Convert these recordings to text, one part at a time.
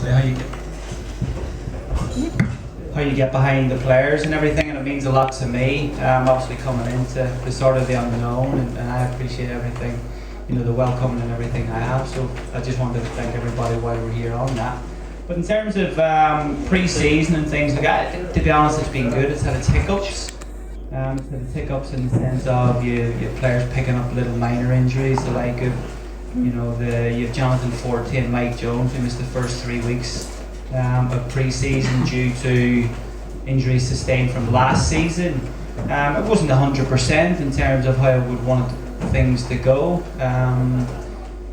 obviously how you get behind the players and everything, and it means a lot to me. Obviously coming into the sort of the unknown, and I appreciate everything, the welcoming and everything I have. So I just wanted to thank everybody while we're here on that. But in terms of pre-season and things like that, to be honest, it's been good. It's had its hiccups. It's had its hiccups in the sense of you players picking up little minor injuries, the like of you have Jonathan Forte and Mike Jones who missed the first 3 weeks of pre-season due to injuries sustained from last season. It wasn't 100% in terms of how I would want things to go,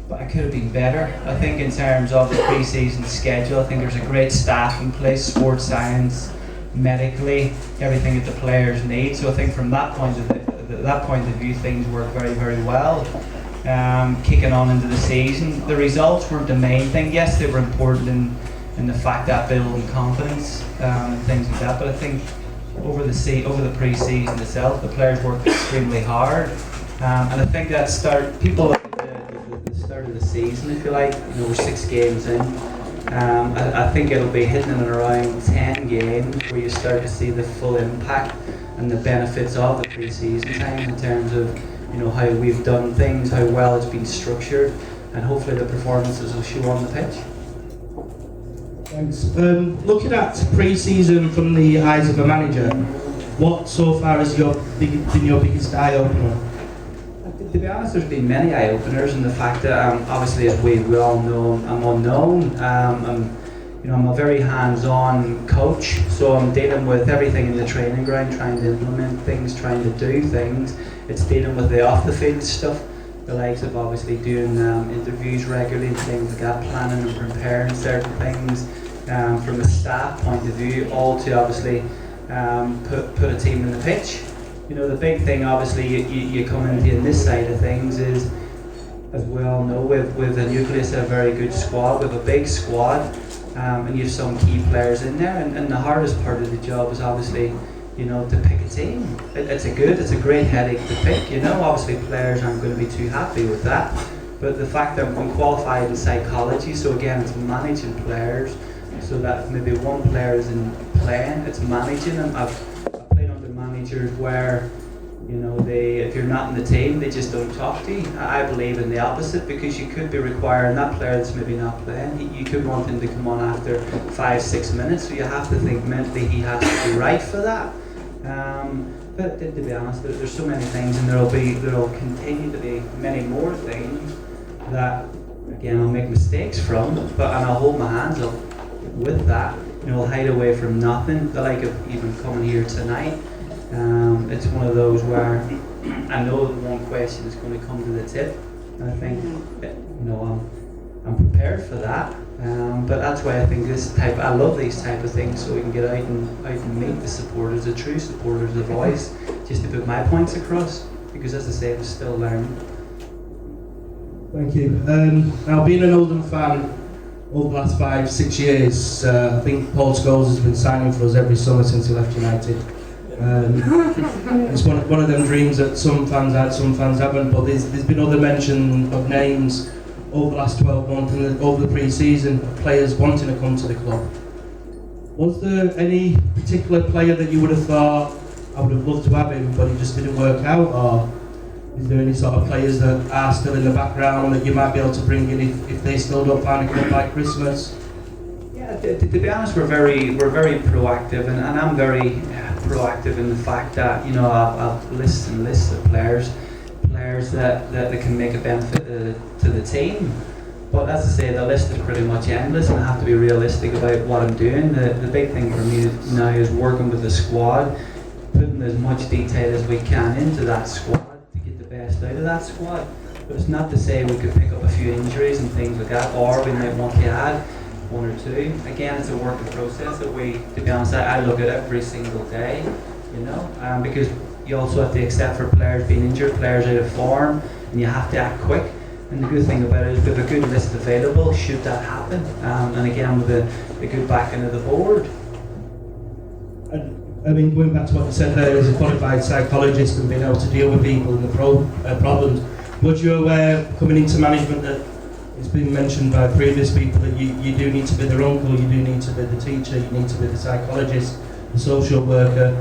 but it could have been better. I think in terms of the pre-season schedule, I think there's a great staff in place, sports science, medically, everything that the players need. So I think from that point of view, things work very, very well. Kicking on into the season, the results weren't the main thing. Yes, they were important in the fact that building confidence and things like that. But I think over the pre-season itself, the players worked extremely hard, and I think that people look at the start of the season, if you like. We're 6 games in. I think it'll be hitting in around 10 games where you start to see the full impact and the benefits of the pre-season times in terms of how we've done things, how well it's been structured, and hopefully the performances will show on the pitch. Thanks. Looking at pre-season from the eyes of a manager, what so far has been your biggest eye-opener? To be honest, there's been many eye-openers in the fact that obviously, as we all know, I'm unknown. I'm a very hands-on coach, so I'm dealing with everything in the training ground, trying to implement things, trying to do things. It's dealing with the off-the-field stuff, the likes of obviously doing interviews regularly and things like that, planning and preparing certain things from a staff point of view, all to obviously put a team in the pitch. The big thing obviously you come into in this side of things is, as we all know, with the nucleus a very good squad, with a big squad, and you have some key players in there, and the hardest part of the job is obviously to pick a team. It's a great headache to pick. Obviously players aren't going to be too happy with that, but the fact that I'm qualified in psychology, so again it's managing players, so that maybe one player isn't playing, it's managing them. I've played under managers where if you're not in the team, they just don't talk to you. I believe in the opposite, because you could be requiring that player that's maybe not playing, you could want him to come on after 5-6 minutes, so you have to think mentally he has to be right for that. But to be honest, there's so many things, and there'll continue to be many more things that, again, I'll make mistakes from, and I'll hold my hands up with that. I'll hide away from nothing. The like of even coming here tonight, it's one of those where I know that one question is going to come to the tip, and I think I'm prepared for that. But that's why I think I love these type of things, so we can get out and meet the supporters, the true supporters, the voice, just to put my points across, because as I say, I'm still learning. Thank you. Now, being an Oldham fan over the last 5-6 years, I think Paul Scholes has been signing for us every summer since he left United. It's one of them dreams that some fans had, some fans haven't, but there's been other mention of names over the last 12 months and over the pre-season, players wanting to come to the club. Was there any particular player that you would have thought, I would have loved to have him, but it just didn't work out, or is there any sort of players that are still in the background that you might be able to bring in if they still don't find a club by Christmas? Yeah, to be honest, we're very proactive, and I'm very proactive in the fact that I've lists and lists of players that can make a benefit to the team. But as I say, the list is pretty much endless, and I have to be realistic about what I'm doing. The big thing for me now is working with the squad, putting as much detail as we can into that squad to get the best out of that squad. But it's not to say we could pick up a few injuries and things like that, or we might want to add 1 or 2. Again, it's a working process that to be honest, I look at every single day, because you also have to accept for players being injured, players out of form, and you have to act quick. And the good thing about it is we have a good list available should that happen, and again with a good backing of the board. I mean, going back to what you said there, as a qualified psychologist and being able to deal with people and the problems, was you aware coming into management that it's been mentioned by previous people that you do need to be their uncle, you do need to be the teacher, you need to be the psychologist, the social worker.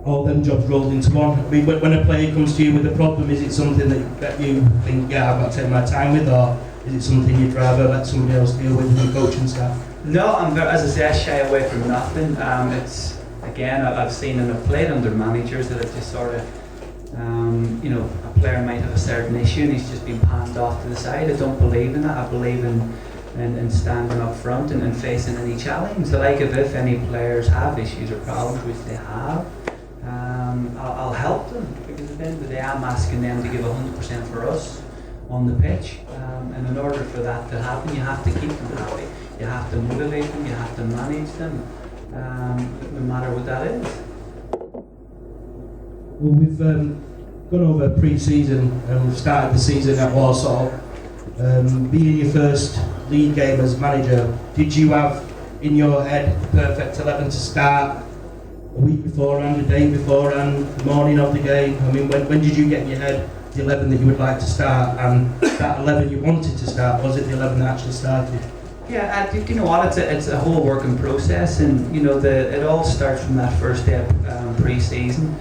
All them jobs rolled into one. I mean, when a player comes to you with a problem, is it something that you think, yeah, I've got to take my time with, or is it something you'd rather let somebody else deal with in the coaching staff? No, as I say, I shy away from nothing. It's again, I've seen and I've played under managers that have just sort of, a player might have a certain issue and he's just been panned off to the side. I don't believe in that. I believe in standing up front and facing any challenge. So like if any players have issues or problems, which they have, I'll help them, because at the end of the day I'm asking them to give 100% for us on the pitch, and in order for that to happen you have to keep them happy, you have to motivate them, you have to manage them, no matter what that is. Well, we've gone over pre-season and we've started the season at Warsaw. Being your first league game as manager, did you have in your head the perfect 11 to start? A week beforehand, a day beforehand, the morning of the game? I mean, when did you get in your head the 11 that you would like to start, and that 11 you wanted to start, was it the 11 that actually started? Yeah, you know what, it's a whole working process, and it all starts from that first day of pre-season,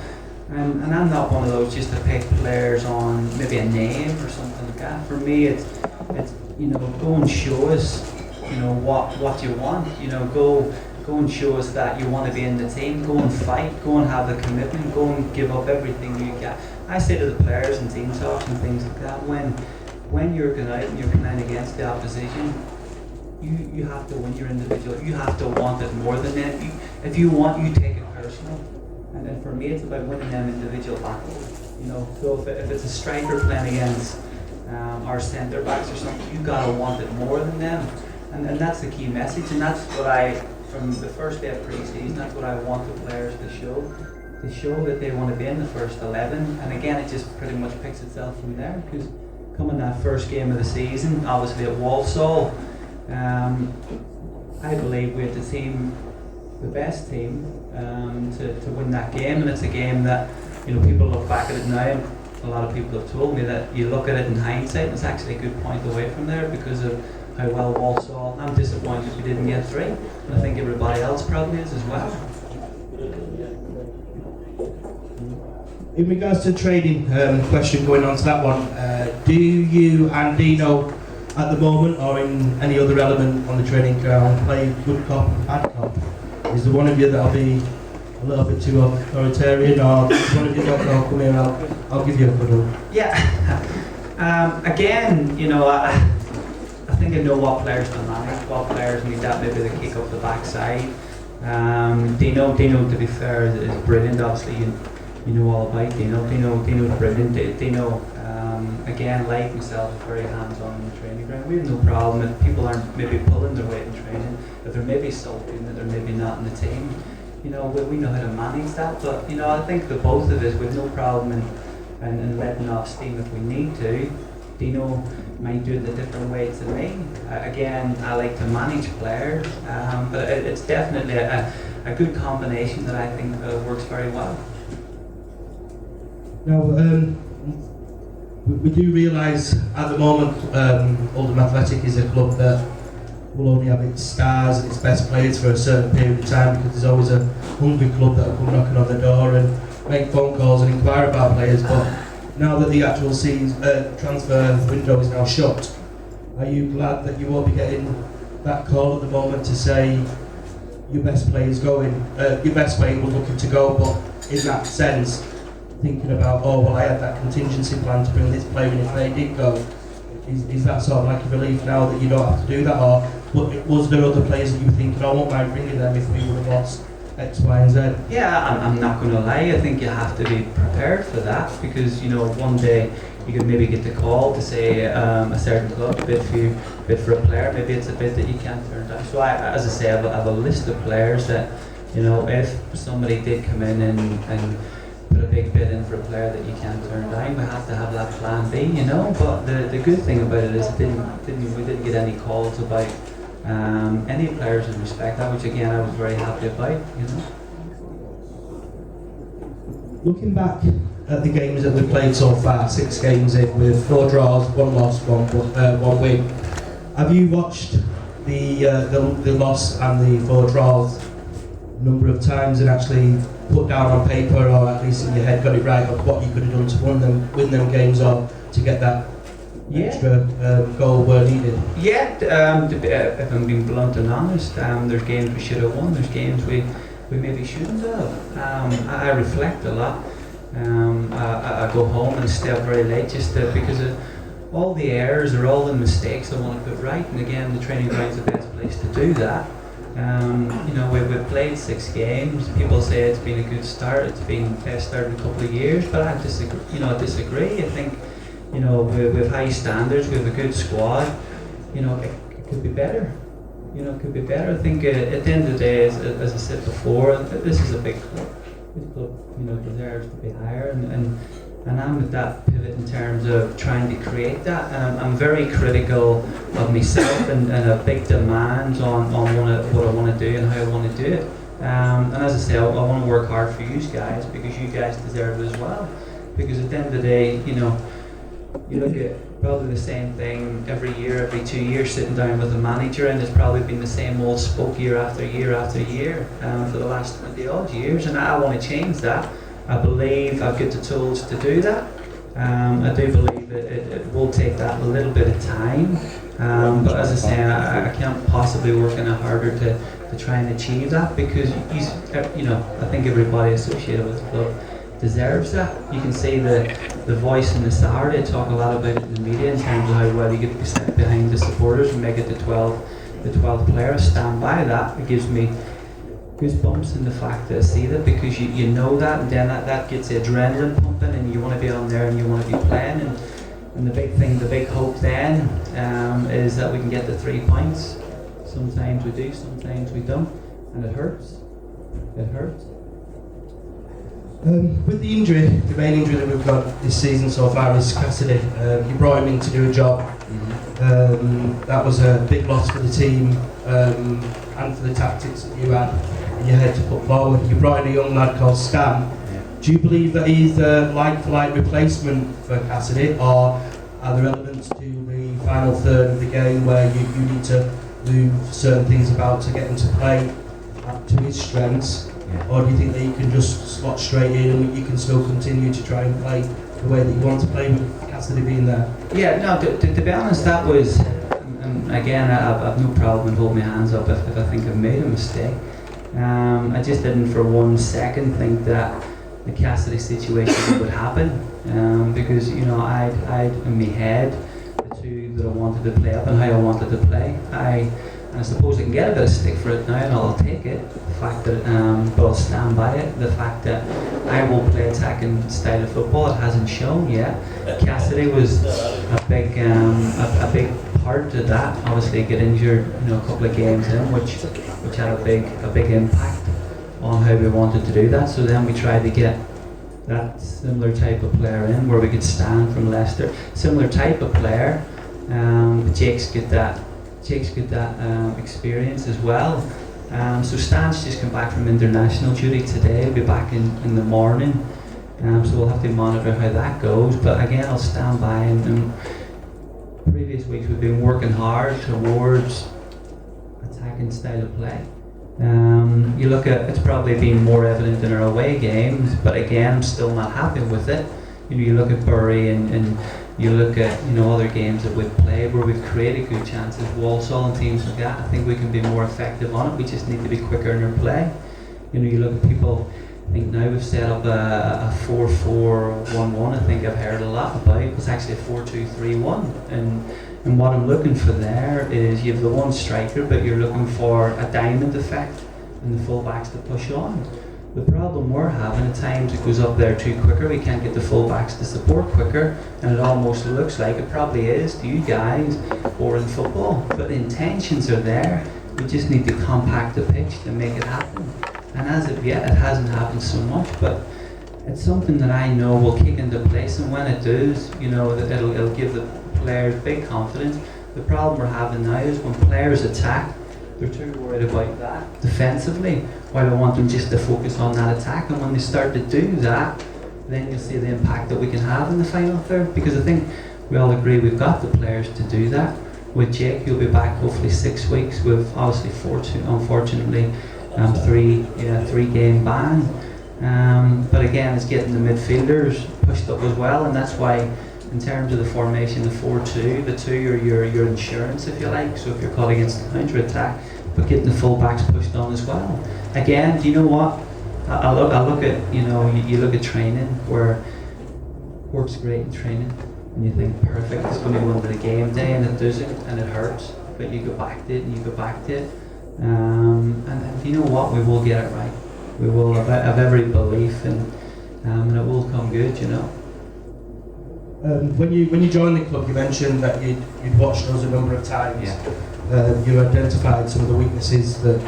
and I'm not one of those just to pick players on maybe a name or something like that. For me, it's go and show us what you want. Go and show us that you want to be in the team. Go and fight. Go and have the commitment. Go and give up everything you got. I say to the players and team talks and things like that, when you're going out and you're playing against the opposition, you have to win your individual. You have to want it more than them. If you want, you take it personal. And then for me, it's about winning them individual battles. So if it's a striker playing against our centre backs or something, you gotta want it more than them. And that's the key message. And that's what from the first day of pre-season, that's what I want the players to show. To show that they want to be in the first 11. And again, it just pretty much picks itself from there. Because coming that first game of the season, obviously at Walsall, I believe we had the best team to win that game. And it's a game that people look back at it now. A lot of people have told me that you look at it in hindsight, and it's actually a good point away from there because of how well Walsall. I'm disappointed we didn't get 3, and I think everybody else probably is as well. In regards to trading, question going on to that one, do you and Dino at the moment or in any other element on the training ground play good cop and bad cop? Is there one of you that'll be a little bit too authoritarian, or one of you not going to come here, I'll give you a cuddle? Yeah. Again, I think I know what players to manage, what players need that maybe the kick up the backside. Dino, to be fair, is brilliant. Obviously, you know all about Dino's brilliant. Dino, again, like myself, is very hands-on in the training ground. We have no problem if people aren't maybe pulling their weight in training, if they're maybe sulking that they're maybe not in the team. We know how to manage that. But I think the both of us, we've no problem in letting off steam if we need to. Dino might do it a different way to me. Again, I like to manage players, but it's definitely a good combination that I think works very well. Now, we do realise at the moment Oldham Athletic is a club that will only have its stars and its best players for a certain period of time, because there's always a hungry club that will come knocking on the door and make phone calls and inquire about players. But now that the actual transfer window is now shut, are you glad that you won't be getting that call at the moment to say your best player's going, your best player was looking to go, but in that sense, thinking about, I had that contingency plan to bring this player in if they did go? Is that sort of like a relief now that you don't have to do that, or was there other players that you were thinking, I won't mind bringing them if we would have lost X, Y and Z? Yeah, I'm not going to lie, I think you have to be prepared for that, because one day you could maybe get the call to say a certain club bid for a player, maybe it's a bid that you can't turn down. So as I say, I have a list of players that, if somebody did come in and put a big bid in for a player that you can't turn down, we have to have that plan B, But the good thing about it is we didn't get any calls about any players in respect that, which again I was very happy about, Looking back at the games that we've played so far, 6 games in with 4 draws, 1 loss, 1 win. Have you watched the loss and the 4 draws a number of times and actually put down on paper, or at least in your head got it right, of what you could have done to win them games, or to get that extra goal where needed? Yeah, if I'm being blunt and honest, there's games we should have won, there's games we maybe shouldn't have. I reflect a lot. I go home and stay up very late just because of all the errors or all the mistakes I want to put right. And again, the training ground's the best place to do that. We've played 6 games. People say it's been a good start. It's been the best start in a couple of years, but I disagree. I disagree. I think we have high standards. We have a good squad. It could be better. It could be better. I think at the end of the day, as I said before, this is a big club. This club, deserves to be higher, and I'm at that pivot in terms of trying to create that. I'm very critical of myself and a big demand on what I want to do and how I want to do it. And as I say, I want to work hard for you guys because you guys deserve it as well. Because at the end of the day, you look at probably the same thing every year, every 2 years, sitting down with a manager, and it's probably been the same old spoke year after year after year for the last 20 odd years, and I want to change that. I believe I've got the tools to do that. I do believe it will take that a little bit of time, but as I say, I can't possibly work any harder to try and achieve that, because I think everybody associated with the club deserves that. You can see the voice in the Saturday talk a lot about it in the media in terms of how well you get to be set behind the supporters and make it the 12th player. I stand by that. It gives me goosebumps in the fact that I see that, because you know that, and then that gets the adrenaline pumping, and you want to be on there and you want to be playing. And the big hope then is that we can get the 3 points. Sometimes we do, sometimes we don't, and it hurts. It hurts. With the injury, the main injury that we've got this season so far is Cassidy. You brought him in to do a job. That was a big loss for the team and for the tactics that you had in your head to put forward. You brought in a young lad called Stan. Do you believe that he's the like-for-like replacement for Cassidy, or are there elements to the final third of the game where you need to move certain things about to get him to play up to his strengths? Or do you think that you can just slot straight in and you can still continue to try and play the way that you want to play with Cassidy being there? Yeah, no, to be honest, that was, again, I've no problem in holding my hands up if I think I've made a mistake. I just didn't for 1 second think that the Cassidy situation would happen, because I'd in my head the 2 that I wanted to play up and how I wanted to play. And I suppose I can get a bit of stick for it now, and I'll take it. The fact that, but I'll stand by it. The fact that I will play attacking style of football, it hasn't shown yet. Cassidy was a big part to that. Obviously, get injured, a couple of games in, which had a big impact on how we wanted to do that. So then we tried to get that similar type of player in, where we could stand from Leicester. Similar type of player. Jake's got that experience as well. So Stan's just come back from international duty today. He'll be back in the morning. So we'll have to monitor how that goes. But again, I'll stand by, and previous weeks we've been working hard towards attacking style of play. You look at, it's probably been more evident in our away games, but again, I'm still not happy with it. You look at Bury and you look at other games that we've played where we've created good chances, Walsall and teams like that. I think we can be more effective on it. We just need to be quicker in our play. You look at people. I think now we've set up a 4-4-1-1. I think I've heard a lot about it. It's actually a 4-2-3-1, and what I'm looking for there is you have the one striker, but you're looking for a diamond effect and the full-backs to push on. The problem we're having, at times it goes up there too quicker. We can't get the full-backs to support quicker, and it almost looks like, it probably is to you guys, boring football, but the intentions are there. We just need to compact the pitch to make it happen. And as of yet, it hasn't happened so much, but it's something that I know will kick into place, and when it does, that it'll give the players big confidence. The problem we're having now is when players attack, they're too worried about that defensively, while I want them just to focus on that attack. And when they start to do that, then you'll see the impact that we can have in the final third, because I think we all agree we've got the players to do that. With Jake, he'll be back hopefully 6 weeks. With obviously unfortunately 3-game ban. But again, it's getting the midfielders pushed up as well, and that's why in terms of the formation, the 4-2, the 2 are your insurance, if you like. So if you're caught against the counter attack, but getting the full-backs pushed on as well. Again, do you know what? I look at, you look at training where works great in training, and you think perfect, it's going to go into the game day, and it doesn't, and it hurts. But you go back to it, and you go back to it, and you know what? We will get it right. We will have every belief, and it will come good, When you joined the club, you mentioned that you'd watched us a number of times. Yeah. You identified some of the weaknesses that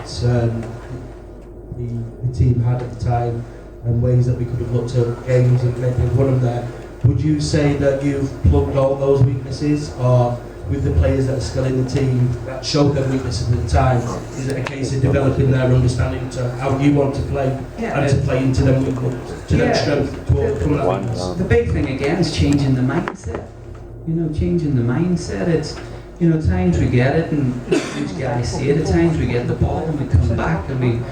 the team had at the time, and ways that we could have looked at games and maybe won them there. Would you say that you've plugged all those weaknesses, or with the players that are still in the team that showed their weaknesses at the time, is it a case of developing their understanding to how you want to play and to play into them weaknesses, to their strength, to overcome that weakness? The big thing again is changing the mindset. Changing the mindset. It's times we get it and these guys see it. At times we get the ball and we come back and we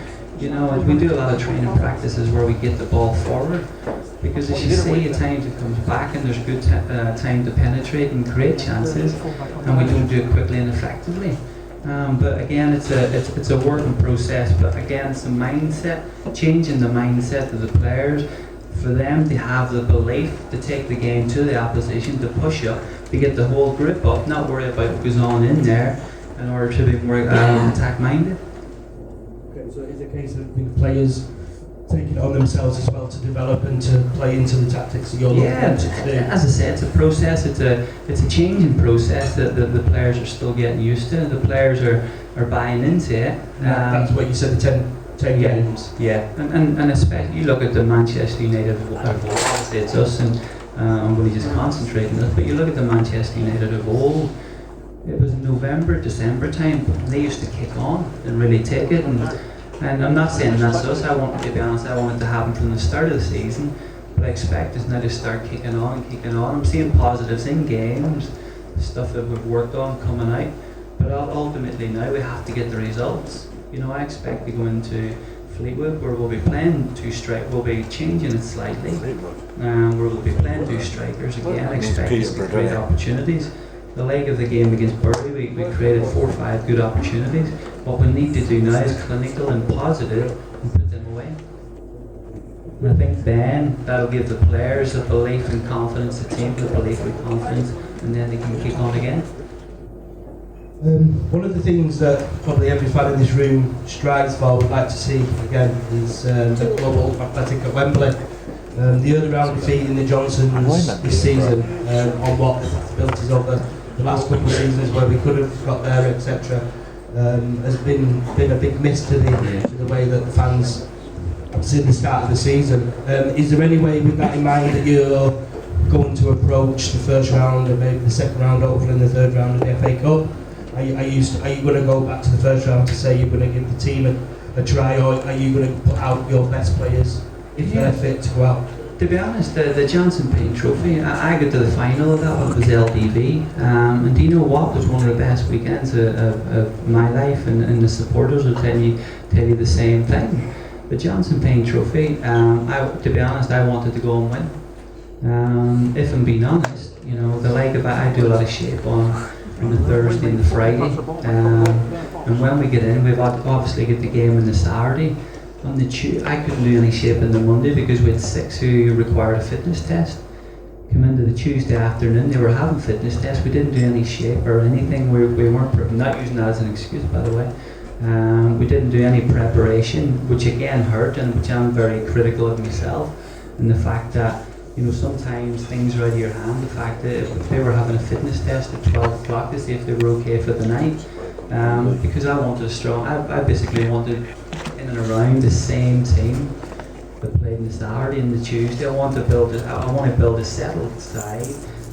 do a lot of training practices where we get the ball forward. Because as you see, at times it comes back and there's good time to penetrate and create chances, and we don't do it quickly and effectively. But again, it's a working process. But again, it's a mindset, changing the mindset of the players, for them to have the belief to take the game to the opposition, to push up, to get the whole group up, not worry about what goes on in there, in order to be more attack minded. Okay, so it's a case of the players taking it on themselves as well to develop and to play into the tactics that you're looking to do. As I said, it's a process. It's a changing process that the players are still getting used to. The players are buying into it. That's what you said, the 10 games. Yeah, and especially you look at the Manchester United of old. Obviously it's us, and I'm really just concentrating on this. But you look at the Manchester United of old. It was November, December time. They used to kick on and really take it. And I'm not saying that's us. To be honest, I want it to happen from the start of the season, but I expect us now to start kicking on. I'm seeing positives in games, stuff that we've worked on coming out, but ultimately now we have to get the results. I expect to go into Fleetwood where we'll be playing we'll be changing it slightly, where we'll be playing 2 strikers again. I expect us to create opportunities. The leg of the game against Bury, we created 4 or 5 good opportunities. What we need to do now is clinical and positive and put them away. And I think then that'll give the players a belief and confidence, the team a belief and confidence, and then they can kick on again. One of the things that probably every fan in this room strives for, would like to see again, is the global athletic at Wembley. The other round defeat in the Johnsons this season, on what the possibilities over the last couple of seasons where we could have got there, etc., has been a big miss to the way that the fans have seen the start of the season. Is there any way, with that in mind, that you're going to approach the first round and maybe the second round over and the third round of the FA Cup? Are you going to go back to the first round to say you're going to give the team a try, or are you going to put out your best players if they're fit to go out? To be honest, the Johnson Payne Trophy, I got to the final of that one with LDV, and do you know what was one of the best weekends of my life, and the supporters will tell you the same thing. The Johnson Payne Trophy, to be honest, I wanted to go and win. If I'm being honest, I do a lot of shape on the Thursday and the Friday, and when we get in, we've obviously got the game on the Saturday. On the Tuesday, I couldn't do any shape on the Monday because we had 6 who required a fitness test. Come into the Tuesday afternoon, they were having fitness tests. We didn't do any shape or anything. We weren't not using that as an excuse, by the way. We didn't do any preparation, which again hurt, and which I'm very critical of myself. And the fact that sometimes things are out of your hand. The fact that if they were having a fitness test at 12 o'clock to see if they were okay for the night, because I wanted a strong. I basically wanted in and around the same team that played on the Saturday and the Tuesday. I want to build a settled side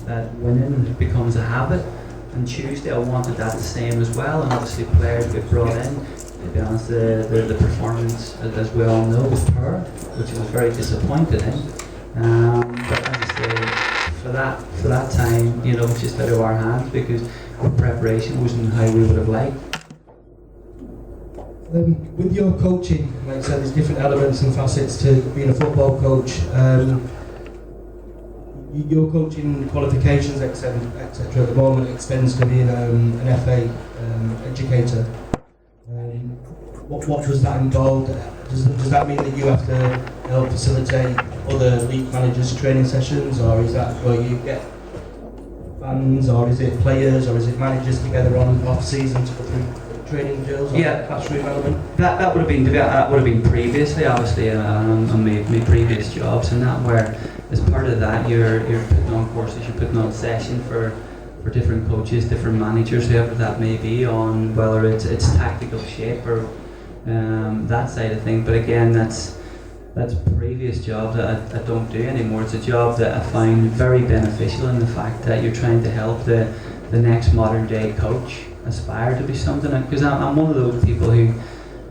that winning becomes a habit. And Tuesday I wanted that the same as well, and obviously players get brought in. To be honest, the performance, as we all know, was poor, which I was very disappointed in. But as I say, for that time, you know, it's just out of our hands because our preparation wasn't how we would have liked. With your coaching, like I said, there's different elements and facets to being a football coach. Your coaching qualifications, etc., at the moment extends to being an FA educator. What does that involve? Does that mean that you have to help facilitate other league managers' training sessions, or is that where you get fans, or is it players, or is it managers together on off season to go through training drills? Yeah, classroom element. That would have been previously, obviously, on my previous jobs, and that where as part of that you're putting on courses, you're putting on session for different coaches, different managers, whoever that may be, on whether it's tactical shape or that side of things. But again, that's previous job that I don't do anymore. It's a job that I find very beneficial in the fact that you're trying to help the next modern day coach aspire to be something, because I'm one of those people who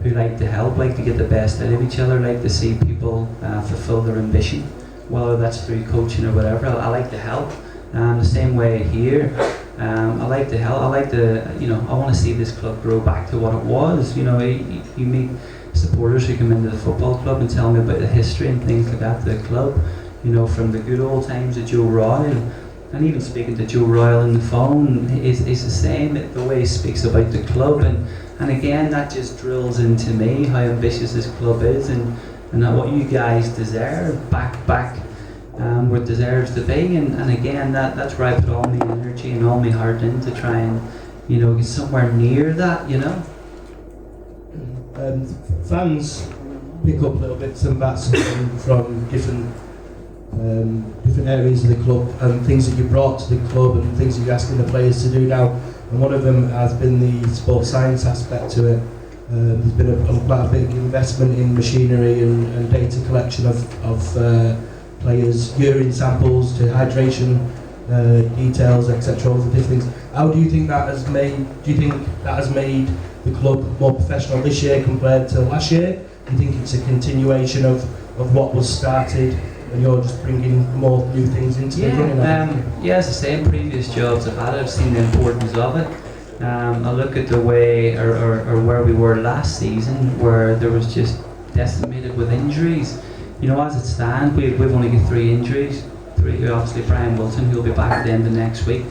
like to help, like to get the best out of each other, like to see people fulfill their ambition, whether that's through coaching or whatever. I like to help. The same way here, I like to help. I like to, you know, I want to see this club grow back to what it was. You know, you meet supporters who come into the football club and tell me about the history and things like that, the club, you know, from the good old times of Joe Royal. And even speaking to Joe Royal on the phone is the same, the way he speaks about the club. And again, that just drills into me how ambitious this club is and what you guys deserve back where it deserves to be. And again, that's where I put all my energy and all my heart in to try and, you know, get somewhere near that, you know. Fans pick up little bits and bats from different areas of the club and things that you brought to the club and things that you're asking the players to do now. And one of them has been the sports science aspect to it. There's been quite a big investment in machinery and data collection of players' urine samples to hydration details, etc. All the different things. How do you think that has made? Do you think that has made the club more professional this year compared to last year? Do you think it's a continuation of what was started, and you're just bringing more new things into the running? Yeah, as I say, in previous jobs I've had, I've seen the importance of it. I look at the way or where we were last season, where there was just decimated with injuries. You know, as it stands, we've only got 3 injuries. 3, obviously Brian Wilson, who'll be back at the end of next week,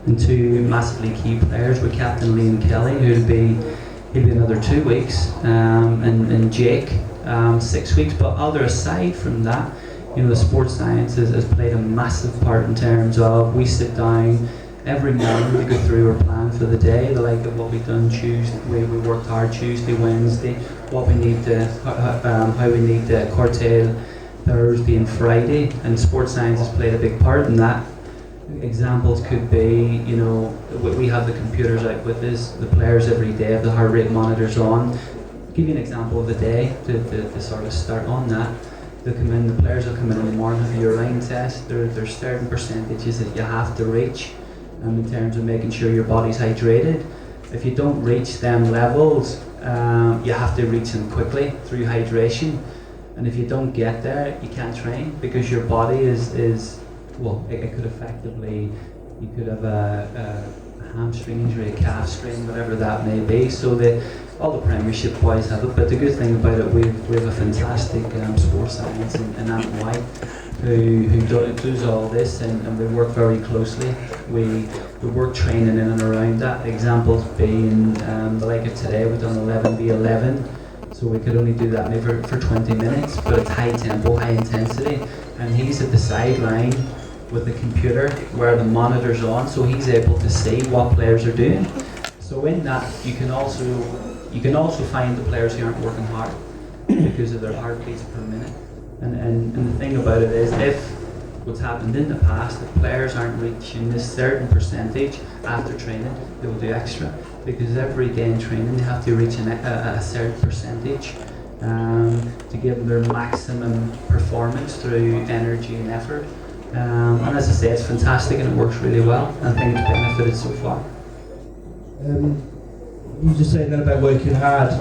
and 2 massively key players with Captain Liam Kelly, he'll be another 2 weeks, and Jake 6 weeks. But other aside from that, you know, the sports science has played a massive part in terms of we sit down every morning, we go through our plan for the day, the like of what we've done Tuesday, we worked hard Tuesday, Wednesday, what we need to, how we need to curtail Thursday and Friday, and sports science has played a big part in that. Examples could be, you know, we have the computers out with us, the players every day have the heart rate monitors on. I'll give you an example of the day to sort of start on that. They'll come in, the players will come in the morning, have a urine test. There's certain percentages that you have to reach in terms of making sure your body's hydrated. If you don't reach them levels, you have to reach them quickly through hydration. And if you don't get there, you can't train because your body is well, it could effectively, you could have a hamstring injury, a calf strain, whatever that may be. So all the Premiership boys have it, but the good thing about it, we have a fantastic sports science and Ant White who does all this, and we work very closely. We work training in and around that. Examples being the like of today, we've done 11v11. So we could only do that maybe for 20 minutes, but it's high tempo, high intensity, and he's at the sideline with the computer where the monitor's on, so he's able to see what players are doing. So in that, you can also find the players who aren't working hard because of their heartbeats per minute. And the thing about it is, if what's happened in the past, if players aren't reaching this certain percentage after training, they will do extra. Because every day in training they have to reach a certain percentage to give them their maximum performance through energy and effort. And as I say, it's fantastic and it works really well. I think it's benefited so far. You just saying then about working hard.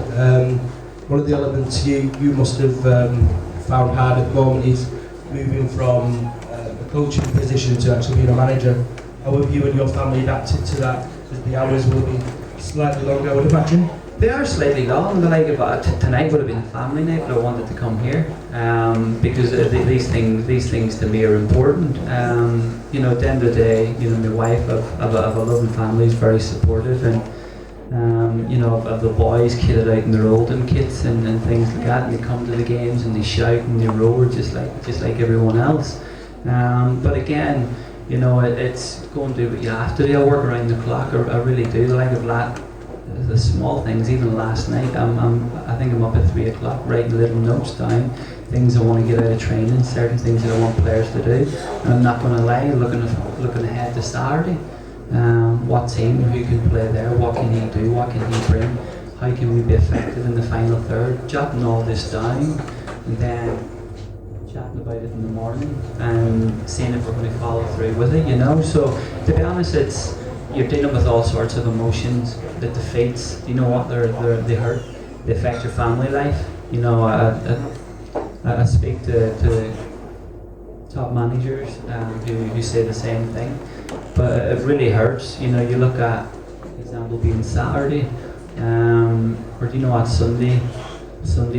One of the elements you must have found hard at the moment is moving from a coaching position to actually being a manager. How have you and your family adapted to that? Because the hours will be slightly longer, I would imagine. They are slightly long. The like about tonight would have been a family night, but I wanted to come here because these things to me are important. You know, at the end of the day, you know, my wife of a loving family is very supportive, and you know, of the boys kitted out in their Oldham kits and things like that, and they come to the games and they shout and they roar just like everyone else. But again, you know, it's going to do what you have to do. I work around the clock. I really do. Like the small things. Even last night, I think I'm up at 3 o'clock writing little notes down, things I want to get out of training, certain things that I want players to do. And I'm not going to lie, looking ahead to Saturday. What team, who can play there, what can he do, what can he bring, how can we be effective in the final third, jotting all this down, and then chatting about it in the morning and seeing if we're going to follow through with it, you know. So to be honest, you're dealing with all sorts of emotions, the defeats, you know what, they hurt, they affect your family life. You know, I speak to top managers who say the same thing, but it really hurts. You know, you look at, for example, being Saturday, or do you know what, Sunday,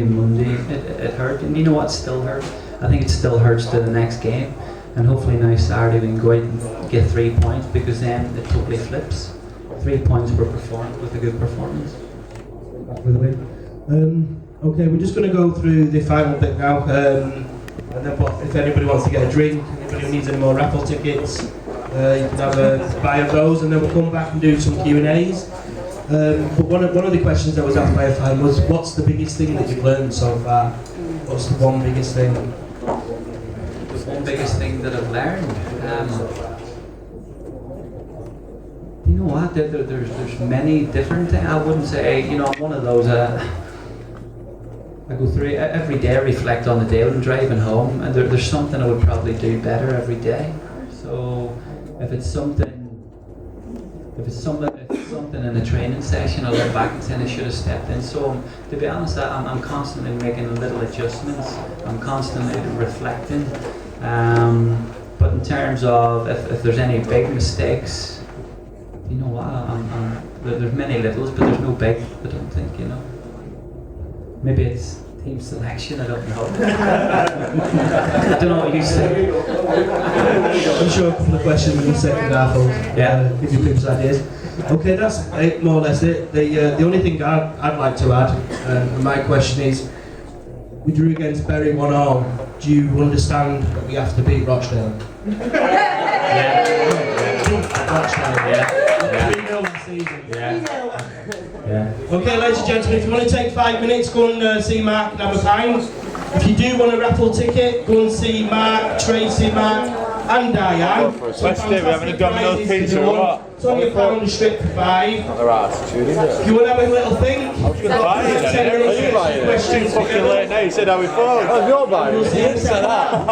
Monday, it hurt, and you know what still hurts? I think it still hurts to the next game, and hopefully now Saturday we can go out and get 3 points, because then it totally flips. 3 points per performance with a good performance. Back with a win. Okay, we're just going to go through the final bit now, and then if anybody wants to get a drink, anybody who needs any more raffle tickets, you can have a buy of those, and then we'll come back and do some Q&As. But one of the questions that was asked by a fan was, what's the biggest thing that you've learned so far? What's the one biggest thing? The one biggest thing that I've learned? You know what, there's many different things. I wouldn't say, you know, I'm one of those, I go through every day, I reflect on the day when I'm driving home, and there's something I would probably do better every day. So if it's something in a training session, I'll look back and say I should have stepped in. So to be honest, I'm constantly making little adjustments. I'm constantly reflecting. But in terms of if there's any big mistakes, you know what, there's many littles, but there's no big, I don't think, you know. Maybe it's team selection, I don't know. I don't know what you say. I'm sure a couple of questions in the second half will give you people's ideas. Okay, that's more or less it. The only thing I'd like to add, and my question is, we drew against Bury 1-1. Do you understand that we have to beat Rochdale? Yeah. Rochdale, Yeah. 3-0 this season. Yeah. Okay, ladies and gentlemen, if you want to take 5 minutes, go and see Mark and have a pint. If you do want a raffle ticket, go and see Mark, Tracy, Mark, and Diane. Let's do it, we're having a Domino's pizza or what? It's only £1 strip for 5. Alright, if you want to have a little think, buy it, 10 minutes to get some questions fucking together. late now, you said how we thought. Oh, you're buying it? We'll see you. Answer that.